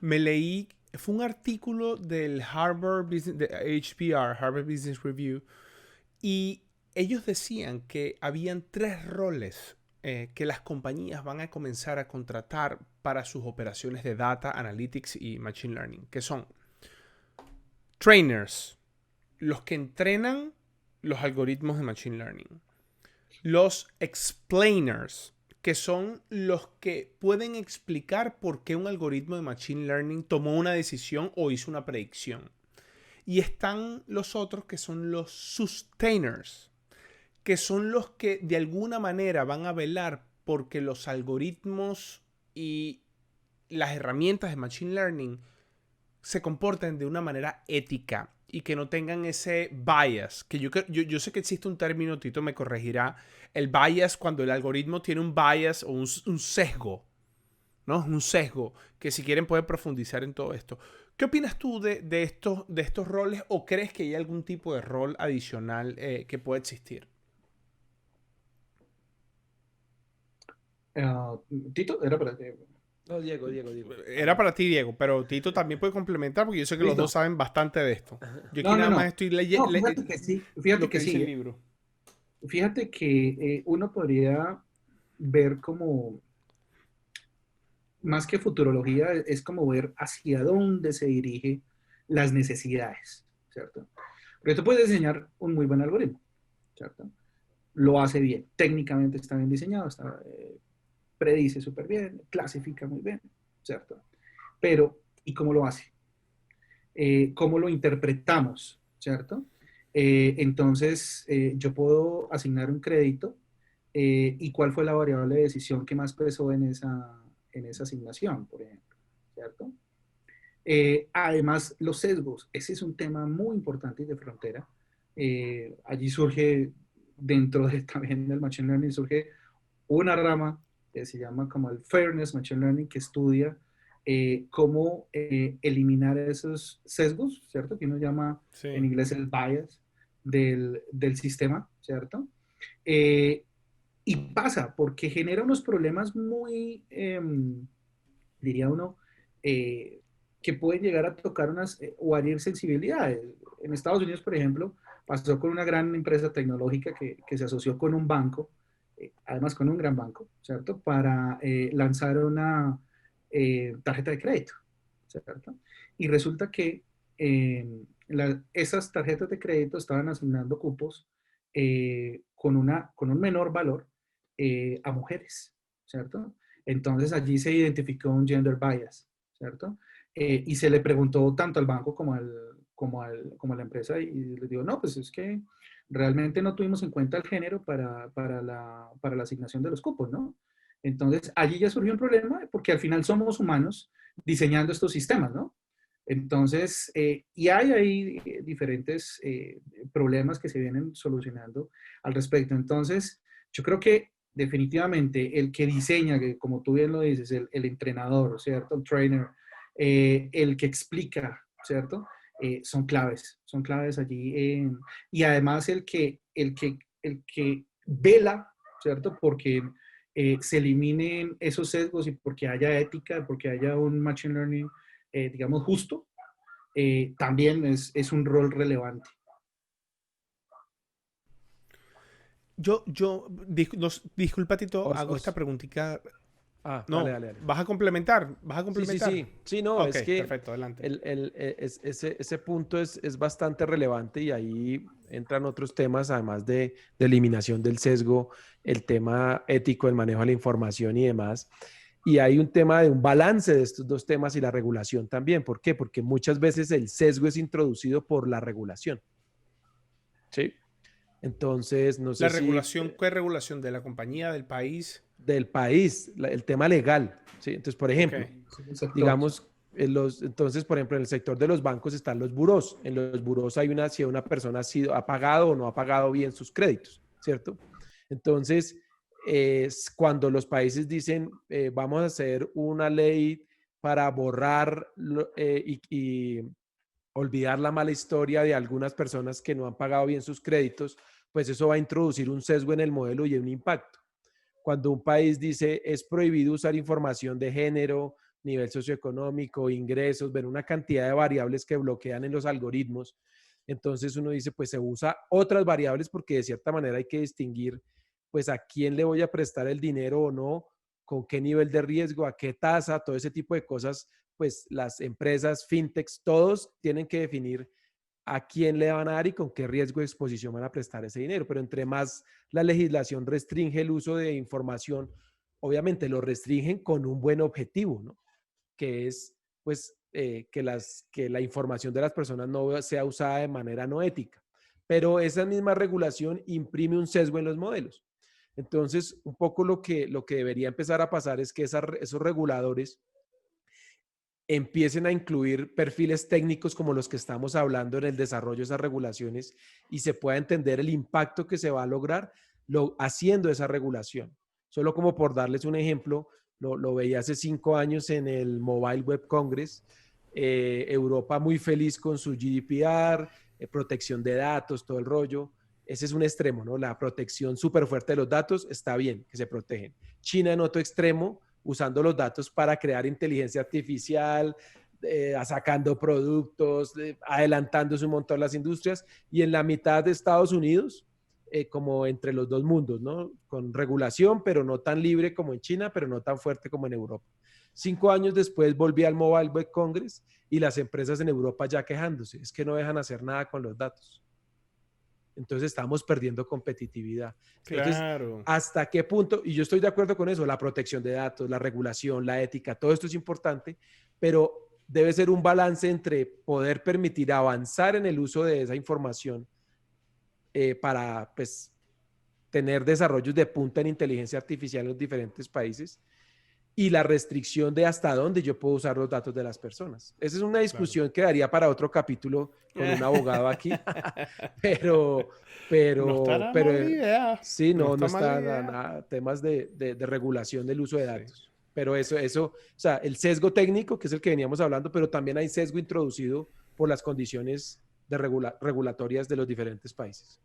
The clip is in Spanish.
Me leí, fue un artículo del Harvard Business, de HBR, Harvard Business Review, y ellos decían que habían tres roles que las compañías van a comenzar a contratar para sus operaciones de data analytics y machine learning, que son trainers, los que entrenan los algoritmos de machine learning, los explainers, que son los que pueden explicar por qué un algoritmo de machine learning tomó una decisión o hizo una predicción. Y están los otros que son los sustainers, que son los que de alguna manera van a velar porque los algoritmos y las herramientas de machine learning se comporten de una manera ética y que no tengan ese bias, que yo sé que existe un término, Tito me corregirá, el bias cuando el algoritmo tiene un bias o un sesgo, ¿no? Un sesgo, que si quieren pueden profundizar en todo esto. ¿Qué opinas tú de estos roles o crees que hay algún tipo de rol adicional que puede existir? Ah, Tito, era para ti. No, Diego, Diego, Diego. Era para ti, Diego, pero Tito también puede complementar porque yo sé que los dos Listo. saben bastante de esto. Yo aquí No, no, nada más no. estoy No, leyendo fíjate que sí, lo fíjate que que dice sí. el libro. Fíjate que uno podría ver como, más que futurología, es como ver hacia dónde se dirige las necesidades, ¿cierto? Porque tú puedes diseñar un muy buen algoritmo, ¿cierto? Lo hace bien, técnicamente está bien diseñado, predice súper bien, clasifica muy bien, ¿cierto? Pero, ¿y cómo lo hace? ¿Cómo lo interpretamos? ¿Cierto? Entonces, yo puedo asignar un crédito y cuál fue la variable de decisión que más pesó en esa asignación, por ejemplo, ¿cierto? Además, los sesgos, ese es un tema muy importante y de frontera. Allí surge, dentro de, también del Machine Learning, surge una rama que se llama como el Fairness Machine Learning, que estudia cómo eliminar esos sesgos, ¿cierto? Que uno llama en Sí. inglés el bias del sistema, ¿cierto? Eh, y pasa porque genera unos problemas muy, diría uno, eh, que pueden llegar a tocar unas o herir sensibilidades. En Estados Unidos, por ejemplo, pasó con una gran empresa tecnológica que se asoció con un banco, además con un gran banco, ¿cierto? Para lanzar una tarjeta de crédito, ¿cierto? Y resulta que esas tarjetas de crédito estaban asignando cupos con un menor valor a mujeres, ¿cierto? Entonces allí se identificó un gender bias, ¿cierto? Y se le preguntó tanto al banco como a la empresa y les digo, no, pues es que realmente no tuvimos en cuenta el género para la asignación de los cupos, ¿no? Entonces allí ya surgió un problema porque al final somos humanos diseñando estos sistemas, ¿no? Entonces, y hay ahí diferentes problemas que se vienen solucionando al respecto. Entonces, yo creo que definitivamente el que diseña, que como tú bien lo dices, el entrenador, ¿cierto? El trainer, el que explica, ¿cierto? Son claves allí. Y además el que vela, ¿cierto? Porque se eliminen esos sesgos y porque haya ética, porque haya un machine learning, digamos, justo, también es un rol relevante. Disculpa, Tito, Os, hago esta os. preguntita. Dale, No, dale, dale. ¿vas a complementar? ¿Vas a Sí, sí, complementar? sí. Sí, no, Ok, es que perfecto, adelante. ese punto es bastante relevante y ahí entran otros temas, además de eliminación del sesgo, el tema ético, el manejo de la información y demás. Y hay un tema de un balance de estos dos temas y la regulación también. ¿Por qué? Porque muchas veces el sesgo es introducido por la regulación. ¿Sí? Entonces, no sé La si regulación, ¿qué regulación de la compañía, del país? del país, el tema legal. ¿Sí? Entonces, por Ok, ejemplo, Sí, el sector. digamos, entonces, por ejemplo, en el sector de los bancos están los burós. En los burós hay si una persona ha pagado o no ha pagado bien sus créditos, ¿cierto? Entonces, es cuando los países dicen, vamos a hacer una ley para borrar y olvidar la mala historia de algunas personas que no han pagado bien sus créditos, pues eso va a introducir un sesgo en el modelo y un impacto. Cuando un país dice es prohibido usar información de género, nivel socioeconómico, ingresos, ver una cantidad de variables que bloquean en los algoritmos. Entonces uno dice, pues se usa otras variables porque de cierta manera hay que distinguir, pues a quién le voy a prestar el dinero o no, con qué nivel de riesgo, a qué tasa, todo ese tipo de cosas, pues las empresas, fintechs, todos tienen que definir a quién le van a dar y con qué riesgo de exposición van a prestar ese dinero. Pero entre más la legislación restringe el uso de información, obviamente lo restringen con un buen objetivo, ¿no? Que es, pues, que la información de las personas no sea usada de manera no ética. Pero esa misma regulación imprime un sesgo en los modelos. Entonces, un poco lo que debería empezar a pasar es que esos reguladores empiecen a incluir perfiles técnicos como los que estamos hablando en el desarrollo de esas regulaciones y se pueda entender el impacto que se va a lograr haciendo esa regulación. Solo como por darles un ejemplo, lo veía hace 5 años en el Mobile Web Congress, Europa muy feliz con su GDPR, protección de datos, todo el rollo. Ese es un extremo, ¿no? La protección súper fuerte de los datos, está bien que se protegen. China en otro extremo, usando los datos para crear inteligencia artificial, sacando productos, adelantándose un montón las industrias, y en la mitad de Estados Unidos, como entre los dos mundos, ¿no? Con regulación, pero no tan libre como en China, pero no tan fuerte como en Europa. 5 años después volví al Mobile World Congress y las empresas en Europa ya quejándose, es que no dejan hacer nada con los datos. Entonces estamos perdiendo competitividad. Entonces, Claro. ¿hasta qué punto? Y yo estoy de acuerdo con eso, la protección de datos, la regulación, la ética, todo esto es importante, pero debe ser un balance entre poder permitir avanzar en el uso de esa información para, pues, tener desarrollos de punta en inteligencia artificial en los diferentes países y la restricción de hasta dónde yo puedo usar los datos de las personas. Esa es una discusión que daría para otro capítulo con un abogado aquí, pero No está nada mala idea. sí, no está mala está idea. nada, temas de regulación del uso de Sí. datos. Pero eso, o sea, el sesgo técnico, que es el que veníamos hablando, pero también hay sesgo introducido por las condiciones regulatorias de los diferentes países.